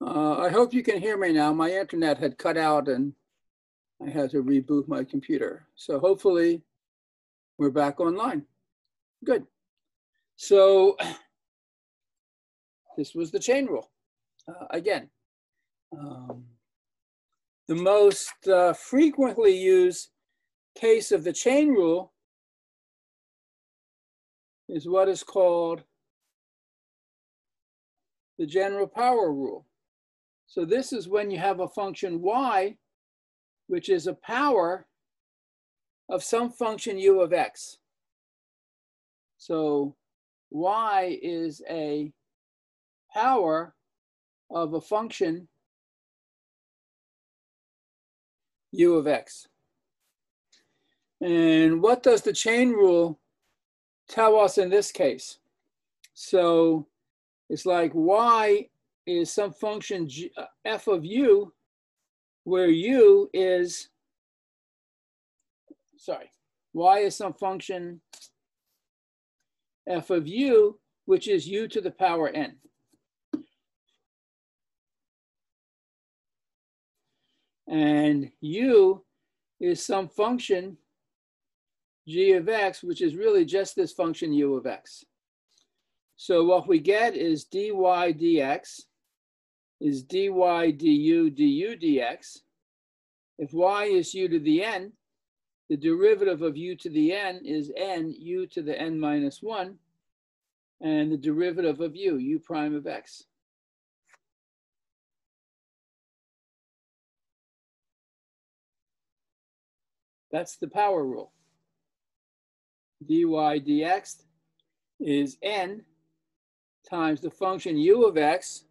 I hope you can hear me now. My internet had cut out and I had to reboot my computer. So hopefully we're back online. Good. So this was the chain rule. Again, the most frequently used case of the chain rule is what is called the general power rule. So this is when you have a function y, which is a power of some function u of x. So y is a power of a function u of x. And what does the chain rule tell us in this case? So it's like y is some function f of u, where u is, y is some function f of u, which is u to the power n. And u is some function g of x, which is really just this function u of x. So what we get is dy dx is dy du du dx. If y is u to the n, the derivative of u to the n is n u to the n minus 1, and the derivative of u prime of x. That's the power rule. Dy dx is n times the function u of x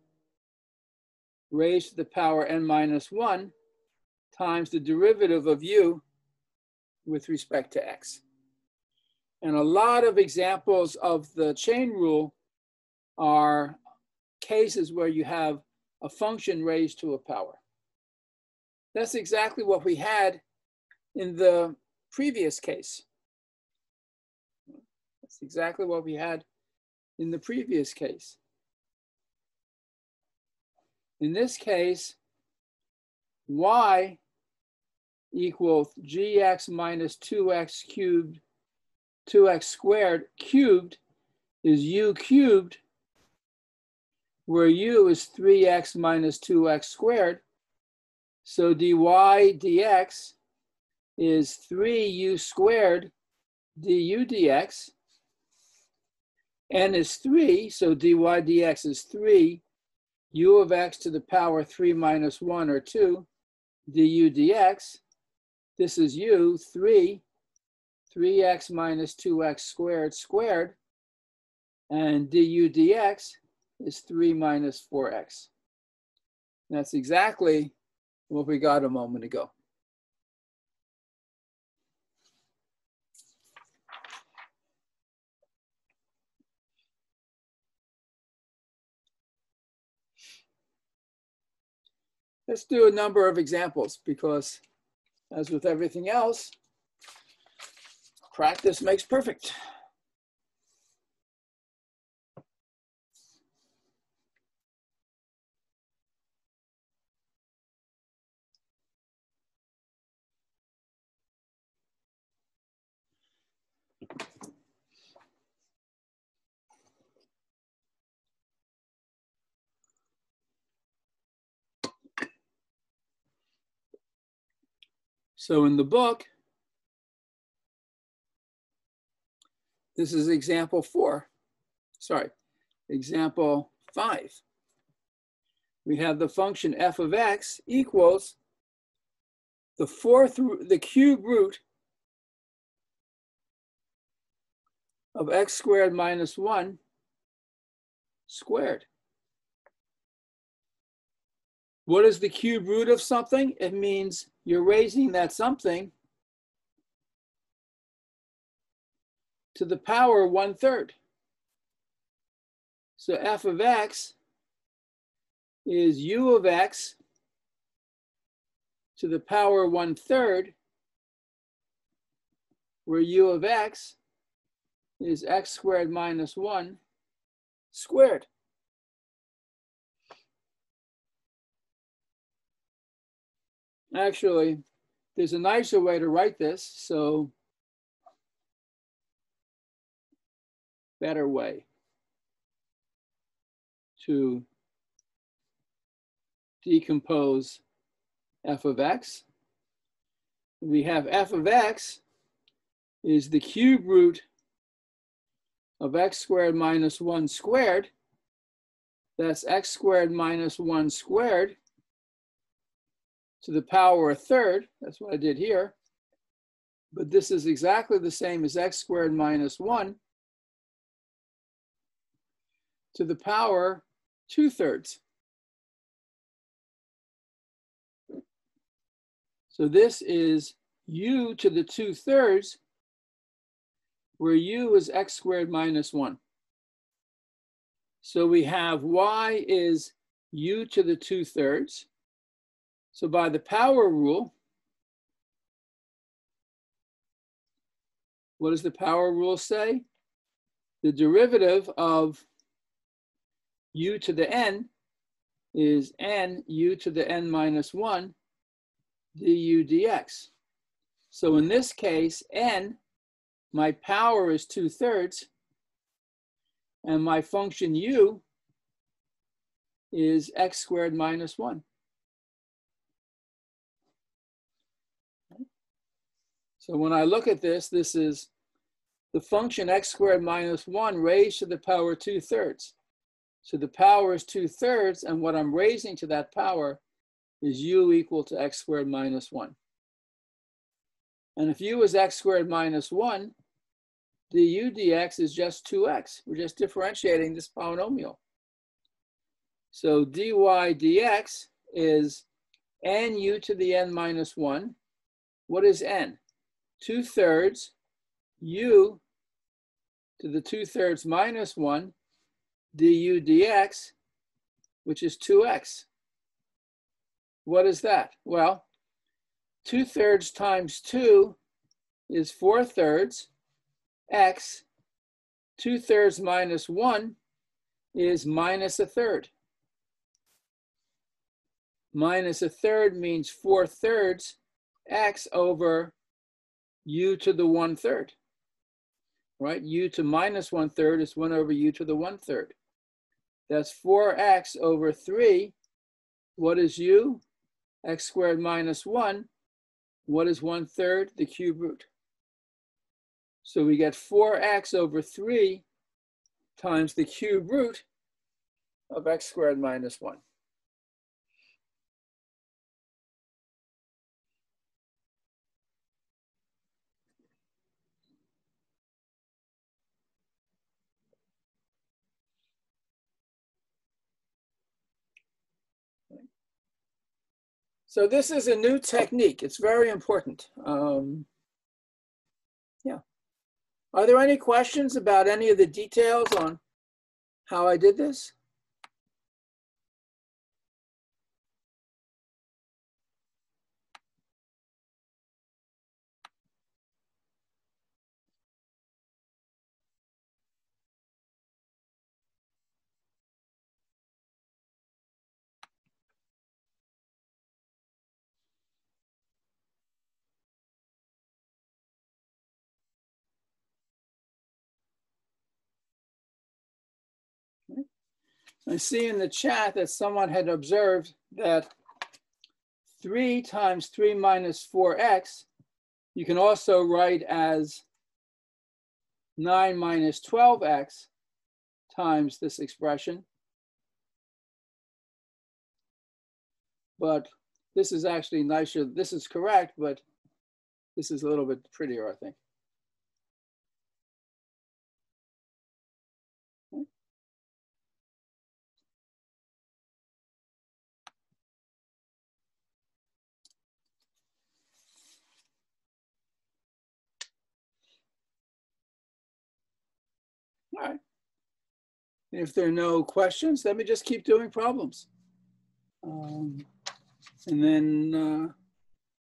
raised to the power n minus 1 times the derivative of u with respect to x. And a lot of examples of the chain rule are cases where you have a function raised to a power. That's exactly what we had in the previous case. That's exactly what we had in the previous case. In this case, y equals gx minus 2x cubed, 2x squared cubed is u cubed, where u is 3x minus 2x squared. So dy dx is 3u squared du dx. N is 3, so dy dx is 3 u of x to the power 3 minus 1, or 2, du dx. This is u, 3x minus 2x squared squared, and du dx is 3 minus 4x. That's exactly what we got a moment ago. Let's do a number of examples because, as with everything else, practice makes perfect. So in the book, this is example 5. We have the function f of x equals the cube root of x squared minus 1 squared. What is the cube root of something? It means you're raising that something to the power 1/3. So f of x is u of x to the power 1/3, where u of x is x squared minus 1 squared. Actually, there's a nicer way to write this, so better way to decompose f of x. We have f of x is the cube root of x squared minus 1 squared. That's x squared minus 1 squared to the power a third. That's what I did here. But this is exactly the same as x squared minus 1 to the power 2/3. So this is u to the 2/3, where u is x squared minus 1. So we have y is u to the 2/3. So by the power rule, what does the power rule say? The derivative of u to the n is n u to the n minus 1 du dx. So in this case, n, my power is 2/3, and my function u is x squared minus 1. So when I look at this, this is the function x squared minus 1 raised to the power 2/3. So the power is 2/3, and what I'm raising to that power is u equal to x squared minus 1. And if u is x squared minus 1, du dx is just 2x. We're just differentiating this polynomial. So dy dx is n u to the n minus 1. What is n? 2/3 u to the 2/3 minus 1 du dx, which is 2x. What is that? Well, 2/3 times 2 is 4/3 x. 2/3 minus 1 is minus a third. Minus a third means 4/3 x over u to the 1/3, right? U to minus 1/3 is 1 over u to the 1/3. That's 4x over 3. What is u? X squared minus 1. What is 1/3? The cube root. So we get 4x over 3 times the cube root of x squared minus 1. So this is a new technique. It's very important. Yeah. Are there any questions about any of the details on how I did this? I see in the chat that someone had observed that 3 times 3 minus 4x, you can also write as 9 minus 12x times this expression. But this is actually nicer. This is correct, but this is a little bit prettier, I think. All right. If there are no questions, let me just keep doing problems. And then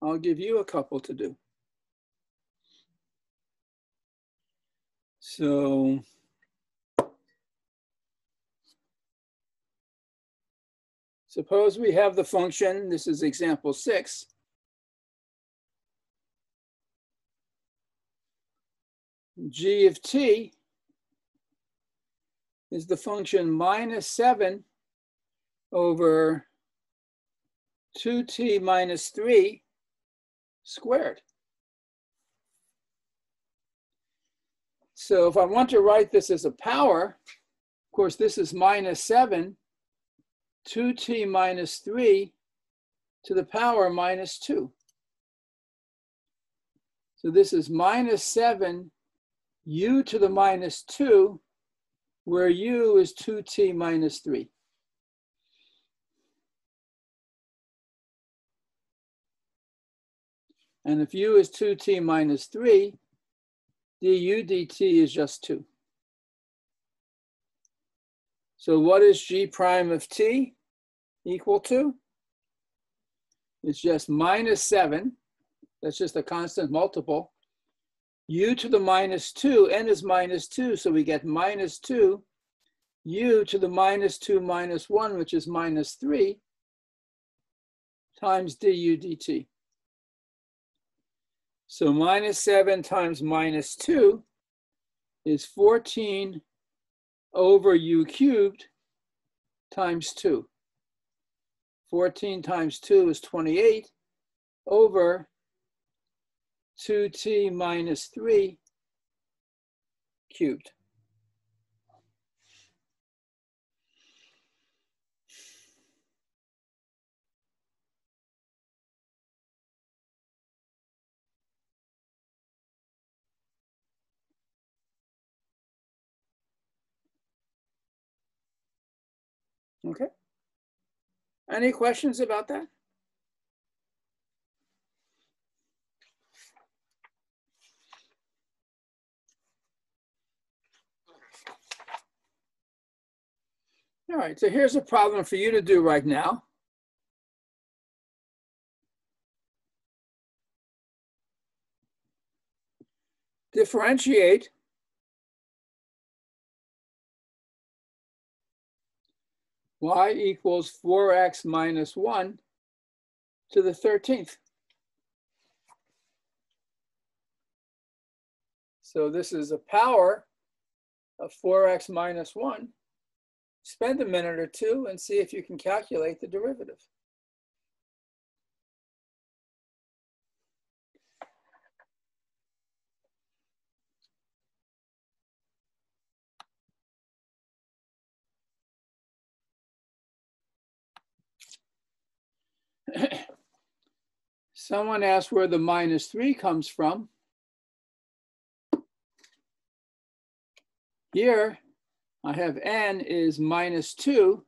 I'll give you a couple to do. So suppose we have the function, this is example 6, g of t is the function minus 7 over 2t minus 3 squared. So if I want to write this as a power, of course, this is minus 7, 2t minus 3 to the power minus 2. So this is minus 7 u to the minus 2, where u is 2t minus 3. And if u is 2t minus 3, du dt is just 2. So what is g prime of t equal to? It's just minus 7. That's just a constant multiple. U to the minus 2, n is minus 2, so we get minus 2. U to the minus 2 minus 1, which is minus 3, times du dt. So minus 7 times minus 2 is 14 over u cubed times 2. 14 times 2 is 28 over 2t minus 3 cubed. Okay. Any questions about that? All right, so here's a problem for you to do right now. Differentiate y equals 4x minus 1 to the 13th. So this is a power of 4x minus 1. Spend a minute or two and see if you can calculate the derivative. Someone asked where the minus 3 comes from. Here, I have n is minus 2,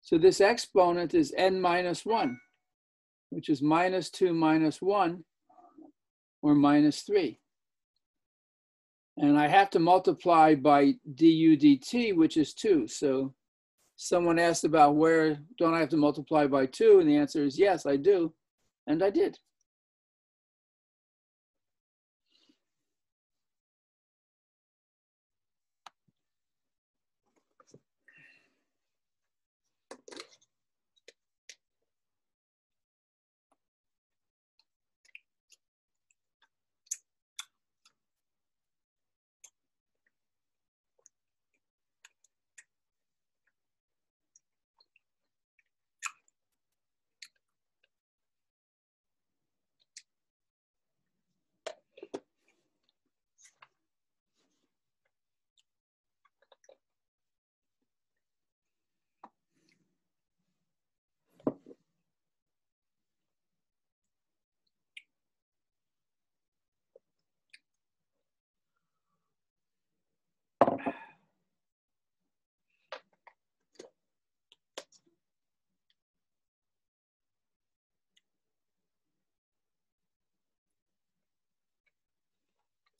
so this exponent is n minus 1, which is minus 2 minus 1, or minus 3. And I have to multiply by du dt, which is 2. So someone asked about where don't I have to multiply by 2? And the answer is yes, I do. And I did.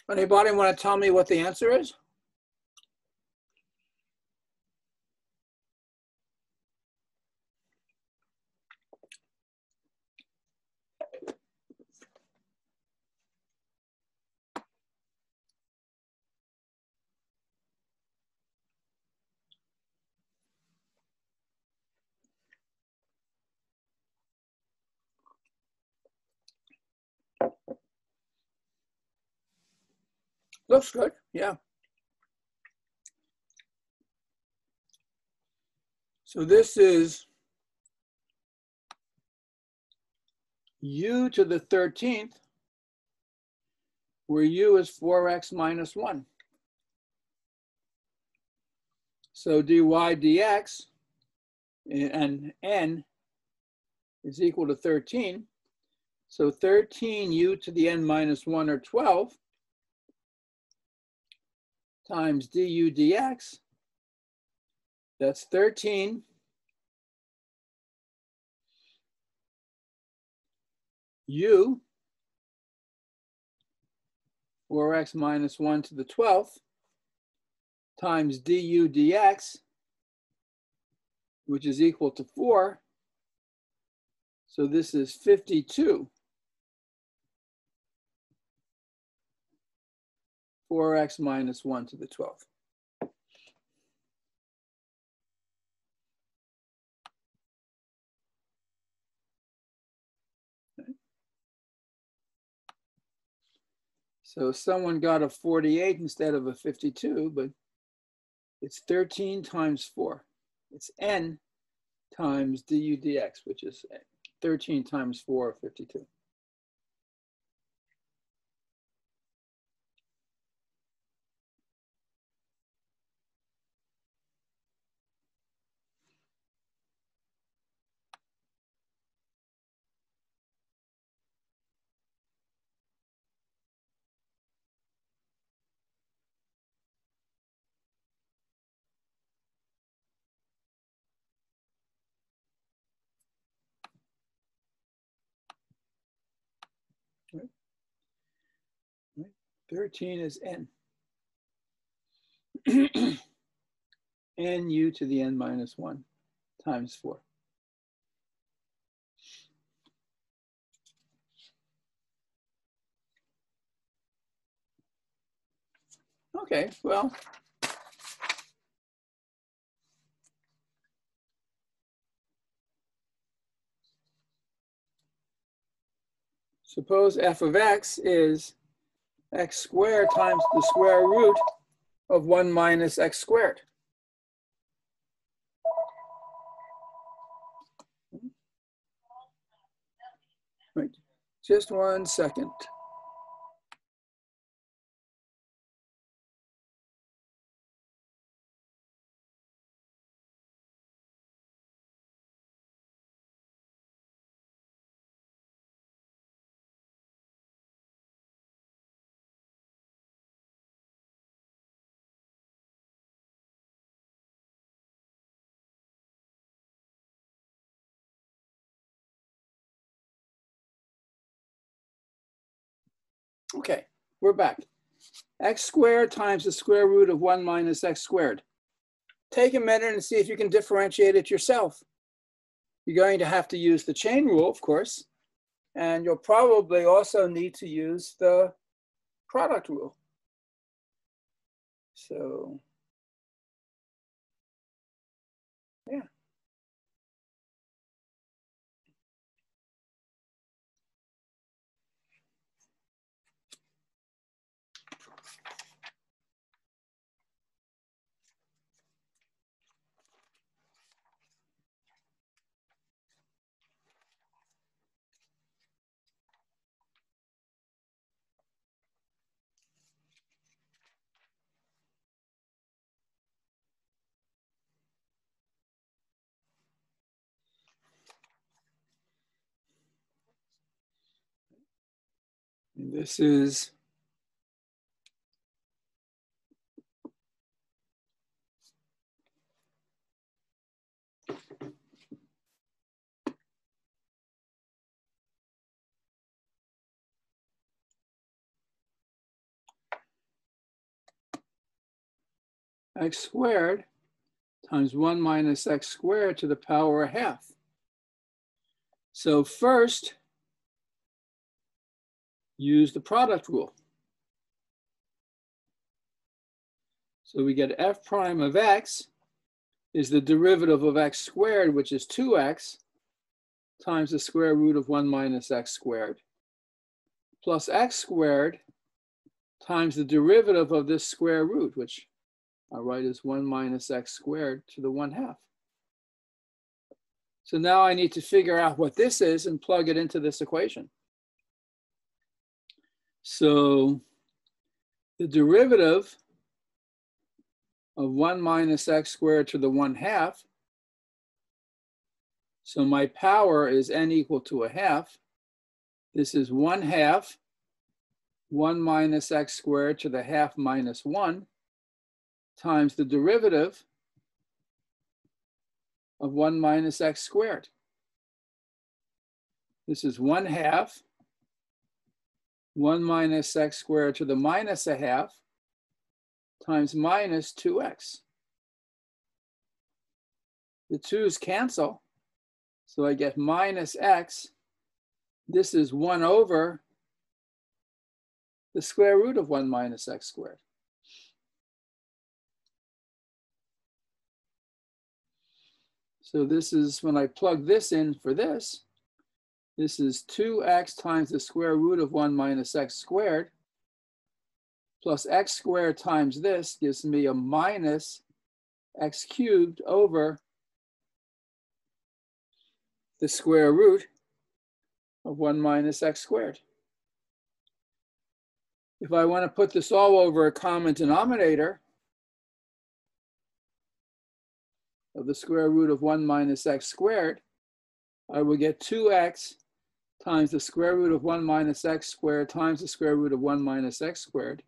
Anybody want to tell me what the answer is? Looks good, yeah. So this is u to the 13th, where u is 4x minus 1. So dy dx and n is equal to 13. So 13 u to the n minus 1, or 12, times du dx, that's 13 u, 4x minus 1 to the 12th, times du dx, which is equal to 4. So this is 52. 4x minus 1 to the 12th. Okay. So someone got a 48 instead of a 52, but it's 13 times 4. It's n times du dx, which is 13 times 4, 52. Right. Right. 13 is n. N u to the n minus 1 times 4. Okay, well, suppose f of x is x squared times the square root of 1 minus x squared. Right. Just 1 second. Okay, we're back. X squared times the square root of 1 minus x squared. Take a minute and see if you can differentiate it yourself. You're going to have to use the chain rule, of course, and you'll probably also need to use the product rule. So, yeah. And this is x squared times 1 minus x squared to the power of half. So first, use the product rule. So we get f prime of x is the derivative of x squared, which is 2x, times the square root of 1 minus x squared, plus x squared times the derivative of this square root, which I'll write as 1 minus x squared to the 1/2. So now I need to figure out what this is and plug it into this equation. So the derivative of 1 minus x squared to the 1/2, so my power is n equal to 1/2. This is 1/2, 1 minus x squared to the 1/2 minus 1, times the derivative of 1 minus x squared. This is 1/2, 1 minus x squared to the minus 1/2, times minus 2x. The 2's cancel, so I get minus x. This is 1 over the square root of 1 minus x squared. So this is, when I plug this in for this, this is 2x times the square root of 1 minus x squared, plus x squared times this gives me a minus x cubed over the square root of 1 minus x squared. If I want to put this all over a common denominator of the square root of 1 minus x squared, I will get 2x times the square root of 1 minus x squared times the square root of 1 minus x squared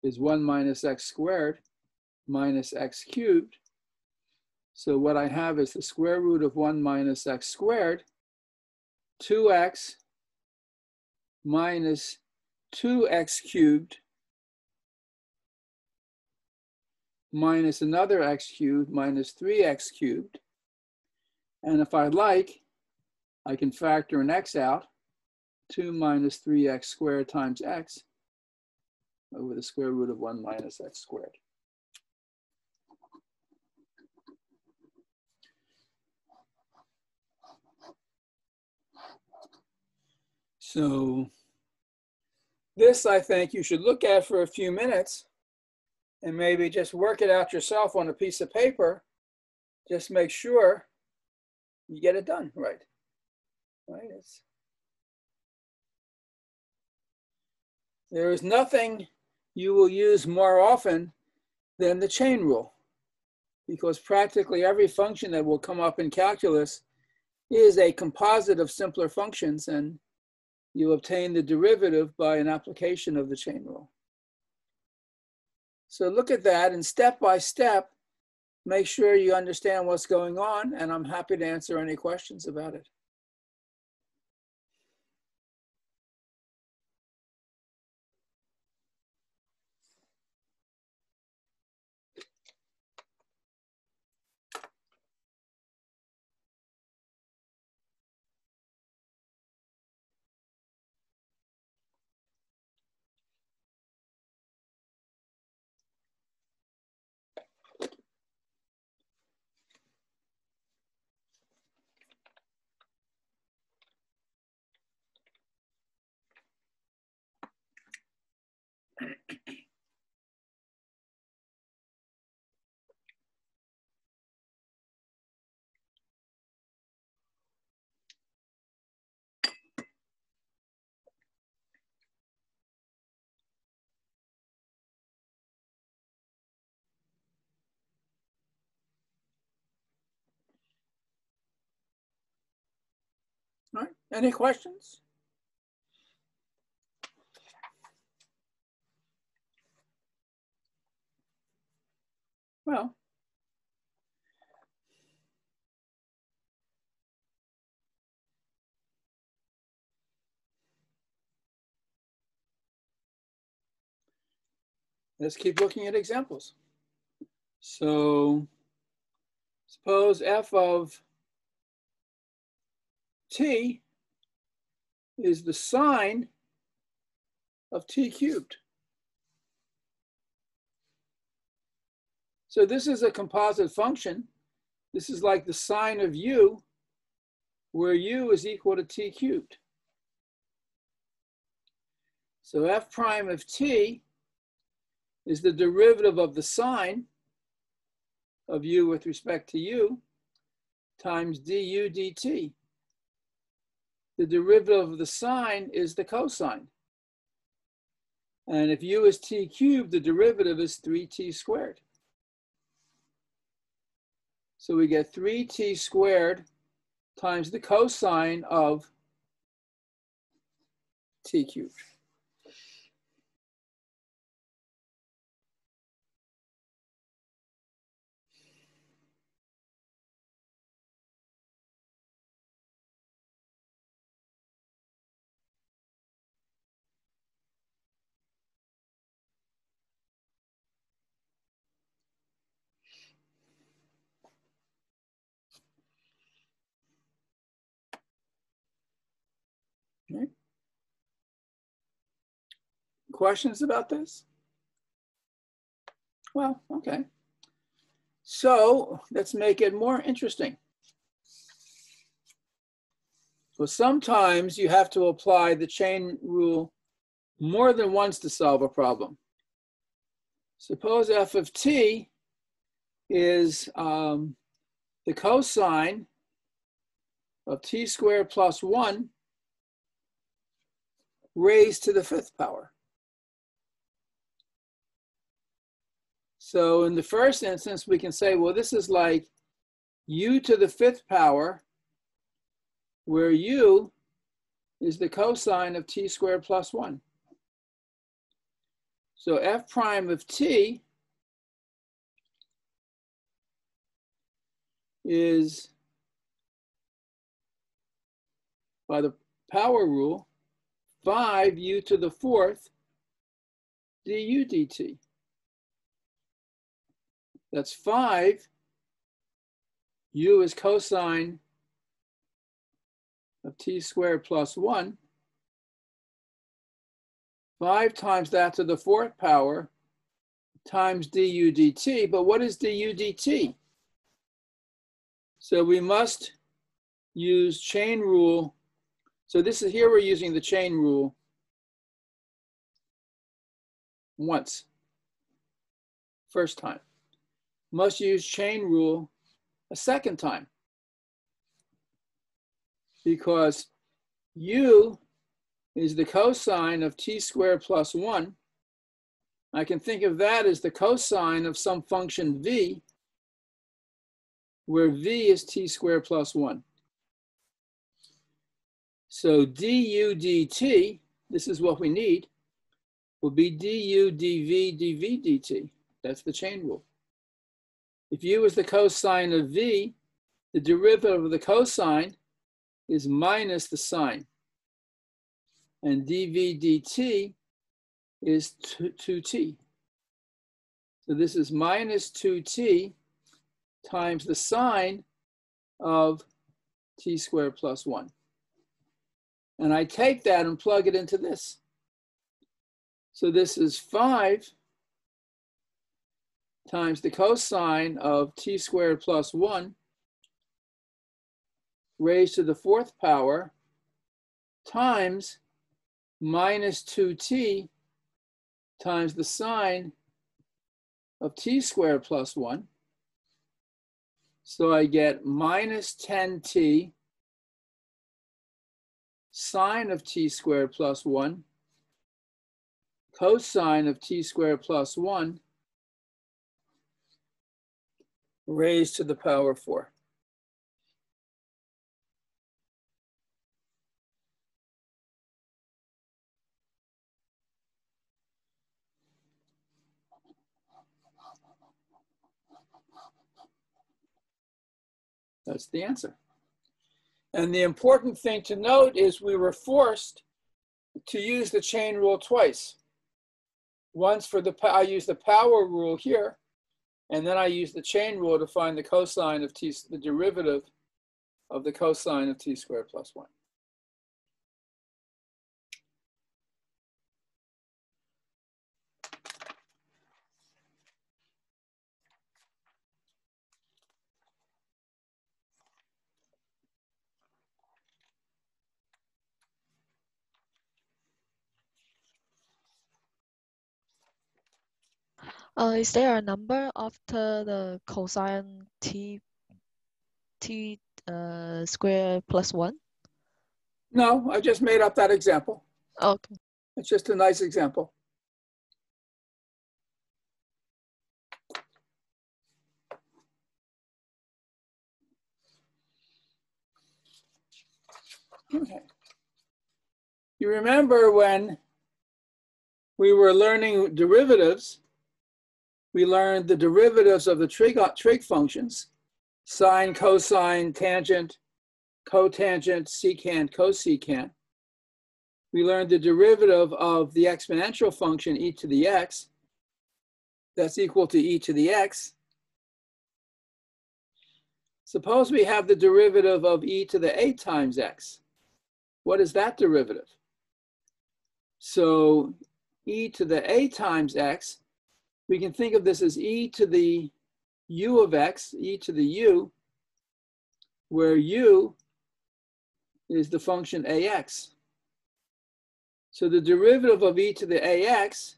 is 1 minus x squared minus x cubed. So what I have is the square root of 1 minus x squared, 2x minus 2x cubed minus another x cubed minus 3x cubed. And if I like, I can factor an x out, 2 minus 3x squared times x over the square root of 1 minus x squared. So this, I think, you should look at for a few minutes and maybe just work it out yourself on a piece of paper. Just make sure you get it done right. Right? There is nothing you will use more often than the chain rule, because practically every function that will come up in calculus is a composite of simpler functions, and you obtain the derivative by an application of the chain rule. So look at that, and step by step, make sure you understand what's going on, and I'm happy to answer any questions about it. All right, any questions? Well, let's keep looking at examples. So suppose f of t is the sine of t cubed. So this is a composite function. This is like the sine of u, where u is equal to t cubed. So f prime of t is the derivative of the sine of u with respect to u times du dt. The derivative of the sine is the cosine. And if u is t cubed, the derivative is 3t squared. So we get 3t squared times the cosine of t cubed. Okay. Questions about this? Well, okay. So let's make it more interesting. Well, sometimes you have to apply the chain rule more than once to solve a problem. Suppose f of t is the cosine of t squared plus 1 raised to the 5th power. So in the first instance, we can say, well, this is like u to the 5th power, where u is the cosine of t squared plus 1. So f prime of t is, by the power rule, 5u to the 4th du dt. That's 5. U is cosine of t squared plus 1. 5 times that to the 4th power times du dt. But what is du dt? So we must use chain rule. So this is, here we're using the chain rule once, first time. Must use chain rule a second time, because u is the cosine of t squared plus 1. I can think of that as the cosine of some function v, where v is t squared plus 1. So du dt, this is what we need, will be du dv dv dt. That's the chain rule. If u is the cosine of v, the derivative of the cosine is minus the sine. And dv dt is 2t. So this is minus 2t times the sine of t squared plus 1. And I take that and plug it into this. So this is 5 times the cosine of t squared plus 1 raised to the 4th power times minus 2t times the sine of t squared plus 1. So I get minus 10t sine of t squared plus 1 cosine of t squared plus 1 raised to the power 4. That's the answer. And the important thing to note is we were forced to use the chain rule twice. Once for I used the power rule here, and then I used the chain rule to find the cosine of t, the derivative of the cosine of t squared plus 1. Is there a number after the cosine t square plus 1? No, I just made up that example. Okay. It's just a nice example. Okay. You remember when we were learning derivatives, we learned the derivatives of the trig functions, sine, cosine, tangent, cotangent, secant, cosecant. We learned the derivative of the exponential function e to the x. That's equal to e to the x. Suppose we have the derivative of e to the a times x. What is that derivative? So e to the a times x, we can think of this as e to the u of x, e to the u, where u is the function ax. So the derivative of e to the ax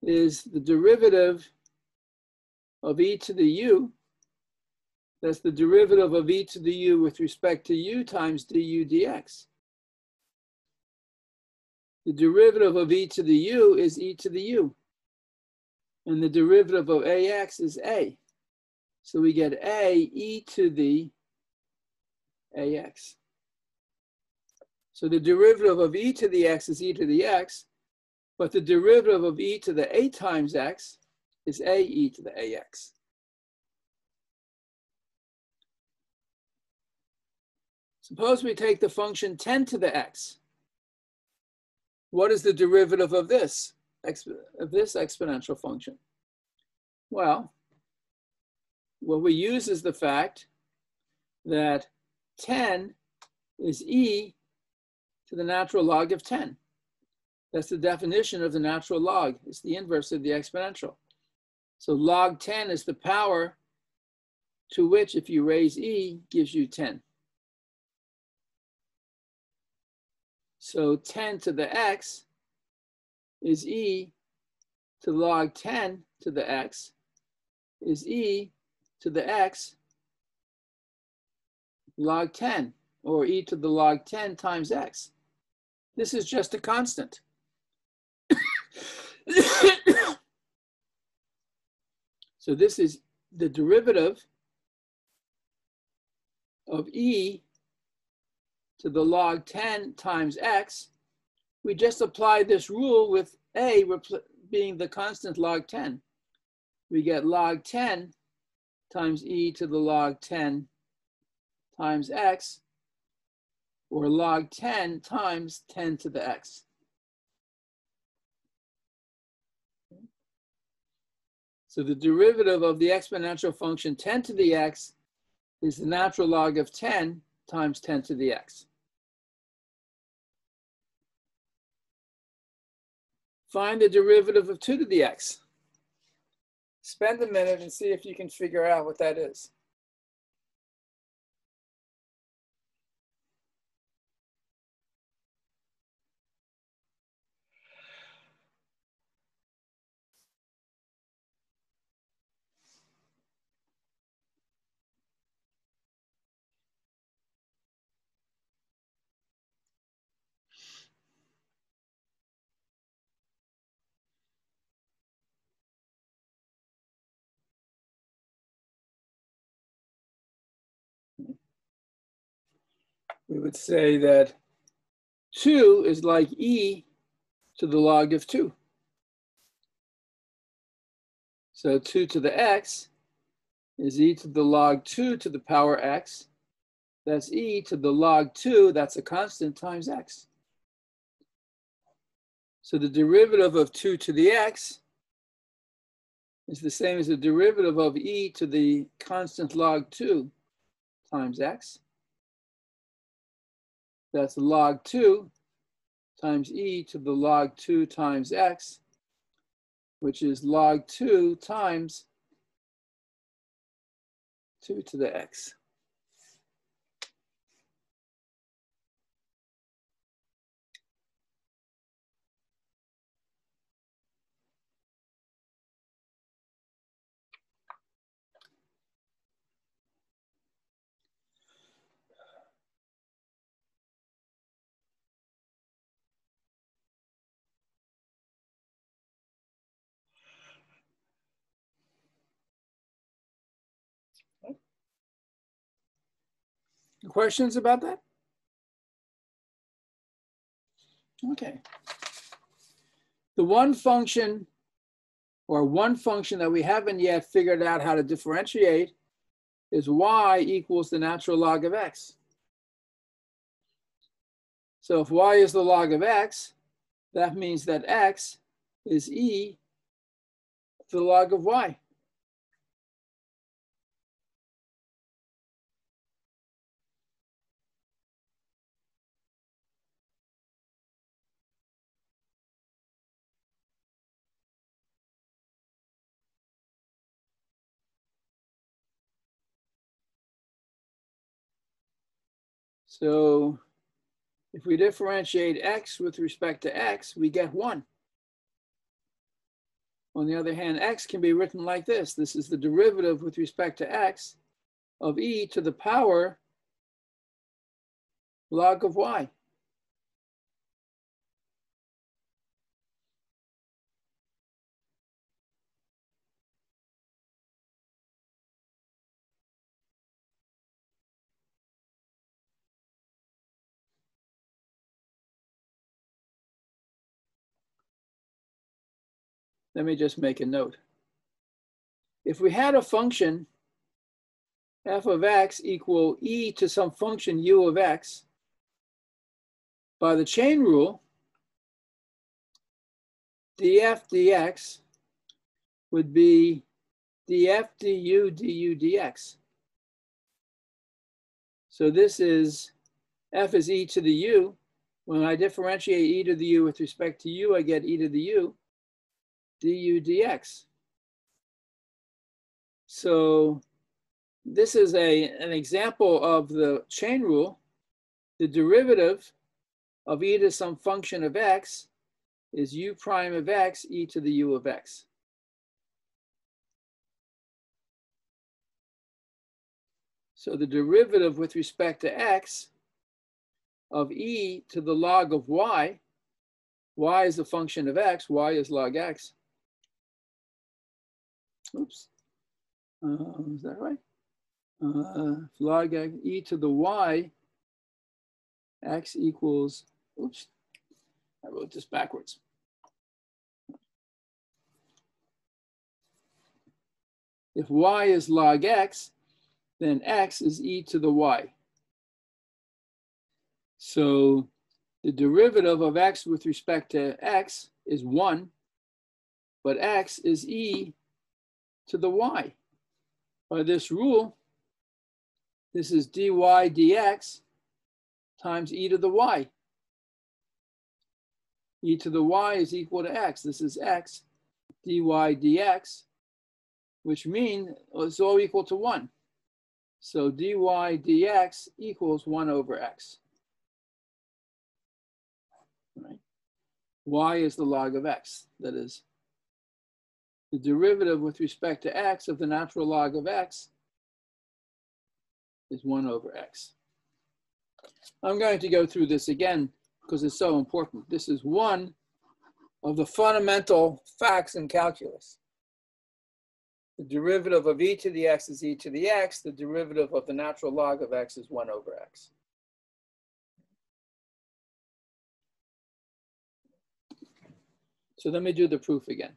is the derivative of e to the u. That's the derivative of e to the u with respect to u times du dx. The derivative of e to the u is e to the u. And the derivative of ax is a. So we get a e to the ax. So the derivative of e to the x is e to the x, but the derivative of e to the a times x is a e to the ax. Suppose we take the function 10 to the x. What is the derivative of this exponential function? Well, what we use is the fact that 10 is e to the natural log of 10. That's the definition of the natural log. It's the inverse of the exponential. So log 10 is the power to which, if you raise e, gives you 10. So 10 to the x is e to log 10 to the x is e to the x log 10, or e to the log 10 times x. This is just a constant. So this is the derivative of e to the log 10 times x. We just apply this rule with a being the constant log 10. We get log 10 times e to the log 10 times x, or log 10 times 10 to the x. So the derivative of the exponential function 10 to the x is the natural log of 10 times 10 to the x. Find the derivative of 2 to the x. Spend a minute and see if you can figure out what that is. We would say that 2 is like e to the log of 2. So 2 to the x is e to the log 2 to the power x. That's e to the log 2, that's a constant, times x. So the derivative of 2 to the x is the same as the derivative of e to the constant log 2 times x. That's log 2 times e to the log 2 times x, which is log 2 times 2 to the x. Questions about that? Okay. The one function that we haven't yet figured out how to differentiate is y equals the natural log of x. So if y is the log of x, that means that x is e to the log of y. So if we differentiate x with respect to x, we get 1. On the other hand, x can be written like this. This is the derivative with respect to x of e to the power log of y. Let me just make a note. If we had a function f of x equal e to some function u of x, by the chain rule, df dx would be df du du dx. So this is f is e to the u. When I differentiate e to the u with respect to u, I get e to the u du dx. So this is an example of the chain rule. The derivative of e to some function of x is u prime of x e to the u of x. So the derivative with respect to x of e to the log of y is a function of x, y is log x. Oops, is that right? Log x, e to the y, x equals, oops, I wrote this backwards. If y is log x, then x is e to the y. So the derivative of x with respect to x is 1, but x is e to the y. By this rule, this is dy dx times e to the y. E to the y is equal to x. This is x dy dx, which means it's all equal to 1. So dy dx equals 1 over x. Right? Y is the log of x. That is the derivative with respect to x of the natural log of x is 1 over x. I'm going to go through this again because it's so important. This is one of the fundamental facts in calculus. The derivative of e to the x is e to the x. The derivative of the natural log of x is 1 over x. So let me do the proof again.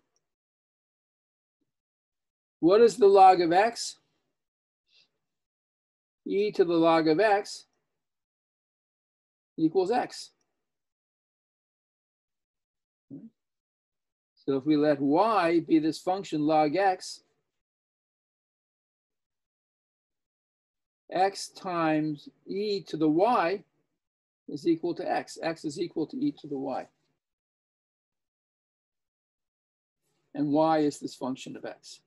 What is the log of x? E to the log of x equals x. So if we let y be this function log x, x times e to the y is equal to x. X is equal to e to the y. And y is this function of x.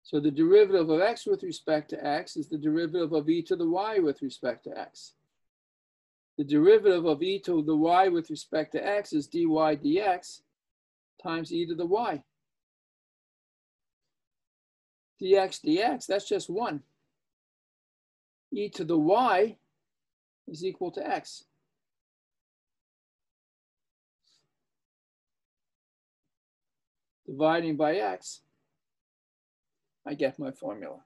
So the derivative of x with respect to x is the derivative of e to the y with respect to x. The derivative of e to the y with respect to x is dy dx times e to the y. Dx dx, that's just 1. E to the y is equal to x. Dividing by x, I get my formula.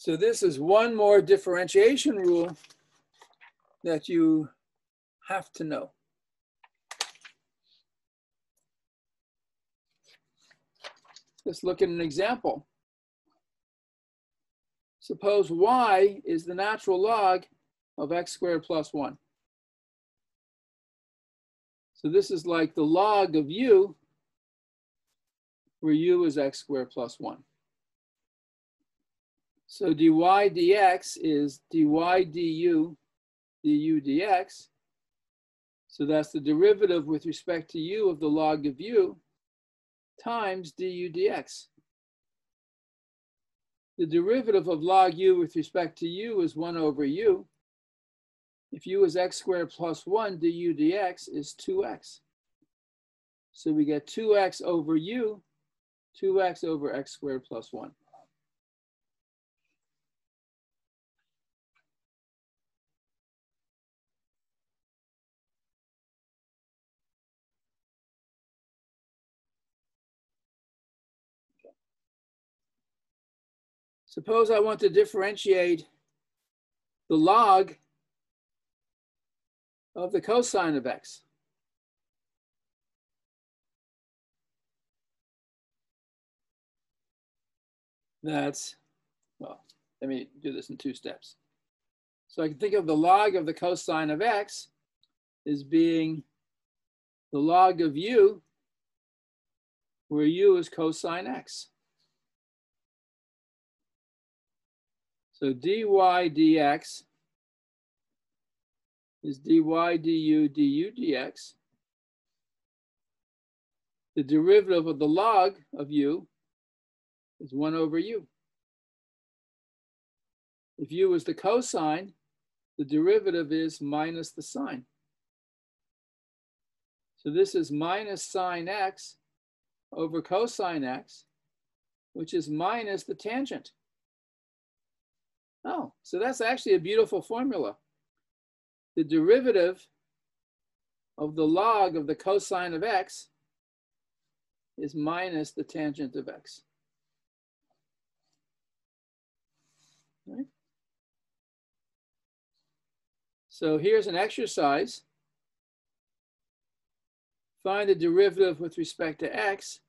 So this is one more differentiation rule that you have to know. Let's look at an example. Suppose y is the natural log of x squared plus 1. So this is like the log of u, where u is x squared plus 1. So dy dx is dy du dx. So that's the derivative with respect to u of the log of u times du dx. The derivative of log u with respect to u is 1 over u. If u is x squared plus 1, du dx is 2x. So we get 2x over u, 2x over x squared plus 1. Suppose I want to differentiate the log of the cosine of x. That's, well, let me do this in 2 steps. So I can think of the log of the cosine of x as being the log of u, where u is cosine x. So dy dx is dy du dx. The derivative of the log of u is 1 over u. If u is the cosine, the derivative is minus the sine. So this is minus sine x over cosine x, which is minus the tangent. Oh, so that's actually a beautiful formula. The derivative of the log of the cosine of x is minus the tangent of x. Right? So here's an exercise. Find the derivative with respect to x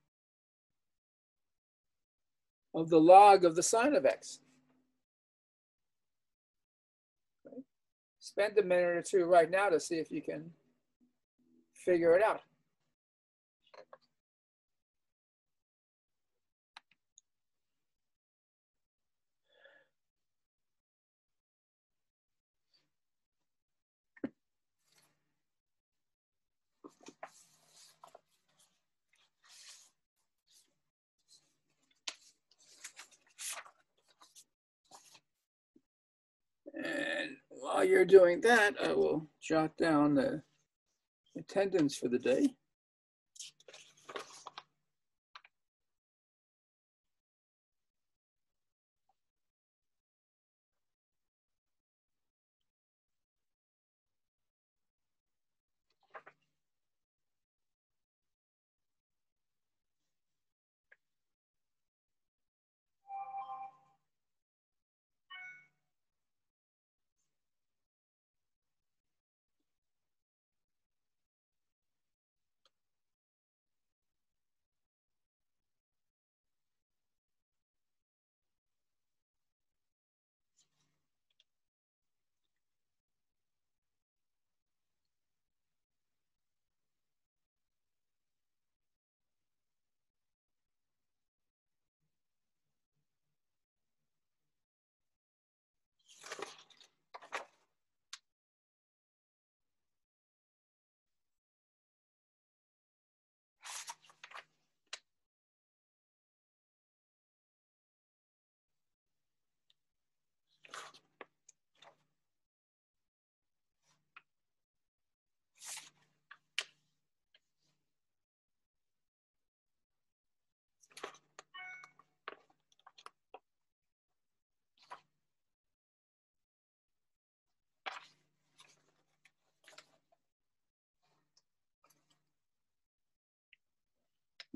of the log of the sine of x. Okay. Spend a minute or two right now to see if you can figure it out. And while you're doing that, I will jot down the attendance for the day.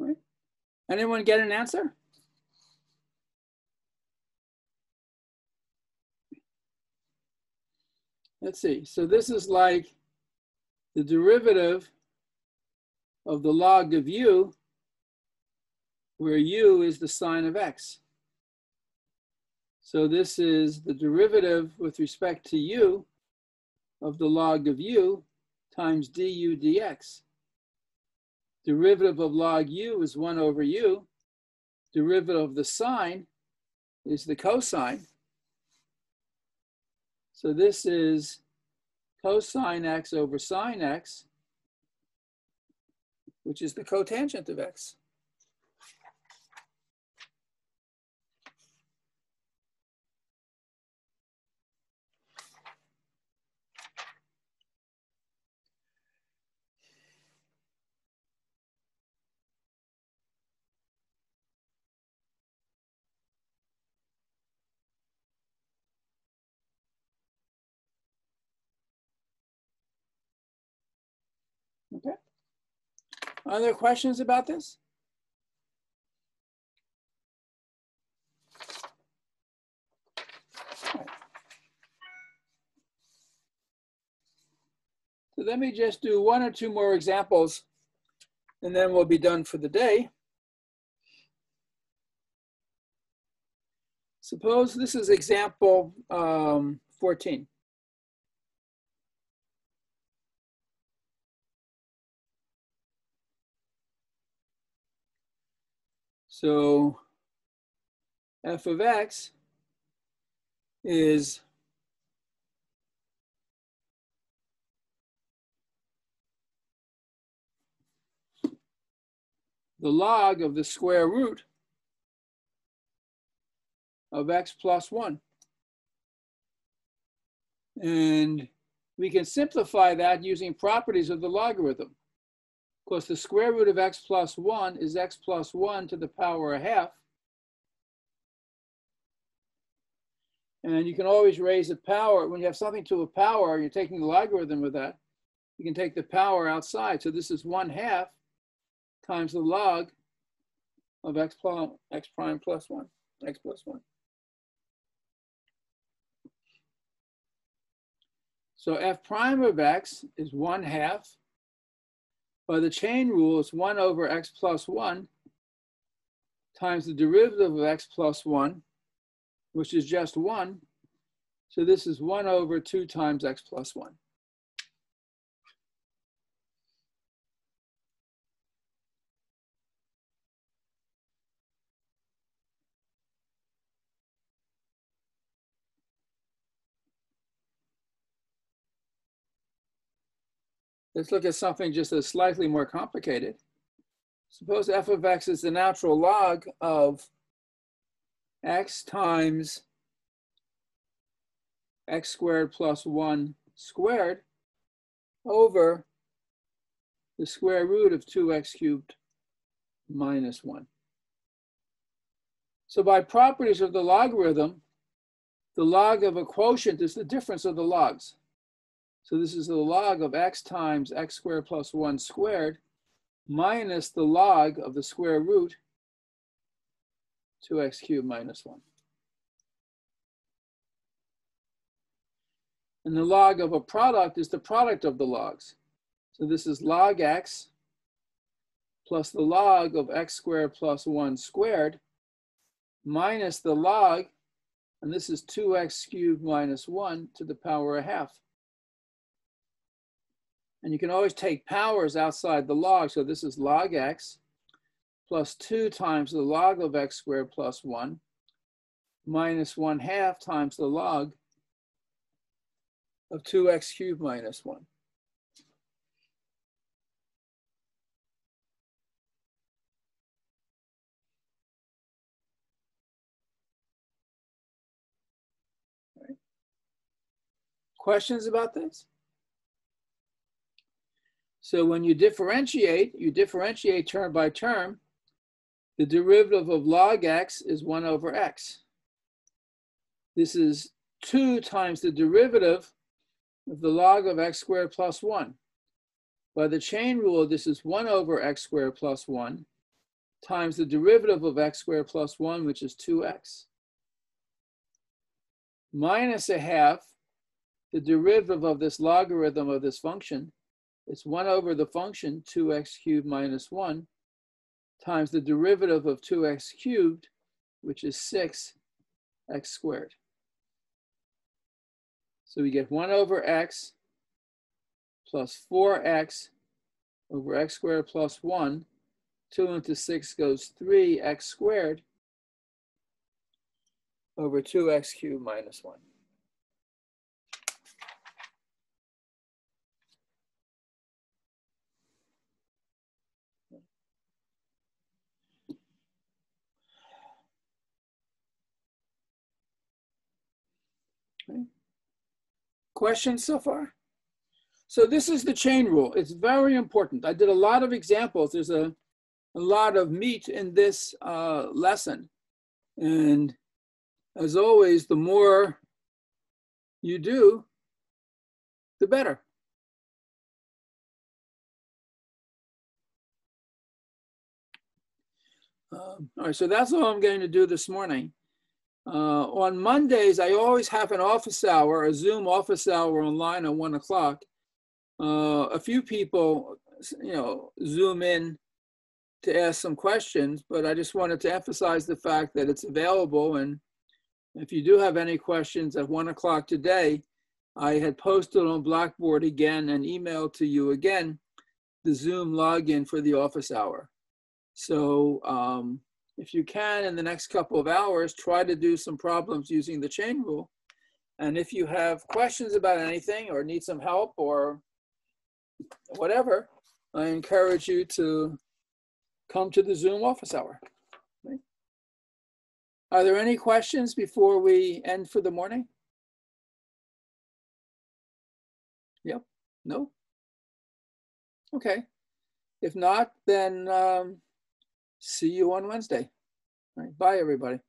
Right. Anyone get an answer? let's see. So this is like the derivative of the log of u, where u is the sine of x. So this is the derivative with respect to u of the log of u times du dx. Derivative of log u is 1 over u. Derivative of the sine is the cosine. So this is cosine x over sine x, which is the cotangent of x. Okay. Other questions about this? Right. So let me just do 1 or 2 more examples, and then we'll be done for the day. Suppose this is example 14. So f of x is the log of the square root of x plus 1. And we can simplify that using properties of the logarithm. Of course, the square root of x plus 1 is x plus 1 to the power of half. And you can always raise a power. When you have something to a power, you're taking the logarithm of that. You can take the power outside. So this is 1/2 times the log of x prime plus 1, x plus 1. So f prime of x is 1/2. By the chain rule, it's 1 over x plus 1 times the derivative of x plus 1, which is just 1. So this is 1 over 2 times x plus 1. Let's look at something just as slightly more complicated. Suppose f of x is the natural log of x times x squared plus 1 squared over the square root of 2x cubed minus 1. So by properties of the logarithm, the log of a quotient is the difference of the logs. So this is the log of x times x squared plus 1 squared minus the log of the square root 2x cubed minus 1. And the log of a product is the product of the logs. So this is log x plus the log of x squared plus 1 squared minus the log, and this is 2x cubed minus 1 to the power of half. And you can always take powers outside the log. So this is log x plus 2 times the log of x squared plus 1 minus 1/2 times the log of 2x cubed minus 1. Right. Questions about this? So when you differentiate term by term. The derivative of log x is 1 over x. This is 2 times the derivative of the log of x squared plus 1. By the chain rule, this is 1 over x squared plus 1 times the derivative of x squared plus 1, which is 2x, minus 1/2 the derivative of this logarithm of this function is 1 over the function 2x cubed minus 1 times the derivative of 2x cubed, which is 6x squared. So we get 1 over x plus 4x over x squared plus 1. 2 into 6 goes 3x squared over 2x cubed minus 1. Okay. Questions so far? So this is the chain rule. It's very important. I did a lot of examples. There's a lot of meat in this lesson. And as always, the more you do, the better. All right, so that's all I'm going to do this morning. On Mondays, I always have an office hour, a Zoom office hour online at 1 o'clock. A few people, Zoom in to ask some questions, but I just wanted to emphasize the fact that it's available. And if you do have any questions at 1 o'clock today, I had posted on Blackboard again and emailed to you again the Zoom login for the office hour. So if you can, in the next couple of hours, try to do some problems using the chain rule. And if you have questions about anything or need some help or whatever, I encourage you to come to the Zoom office hour. Okay. Are there any questions before we end for the morning? Yep. No? Okay. If not, then see you on Wednesday. All right. Bye, everybody.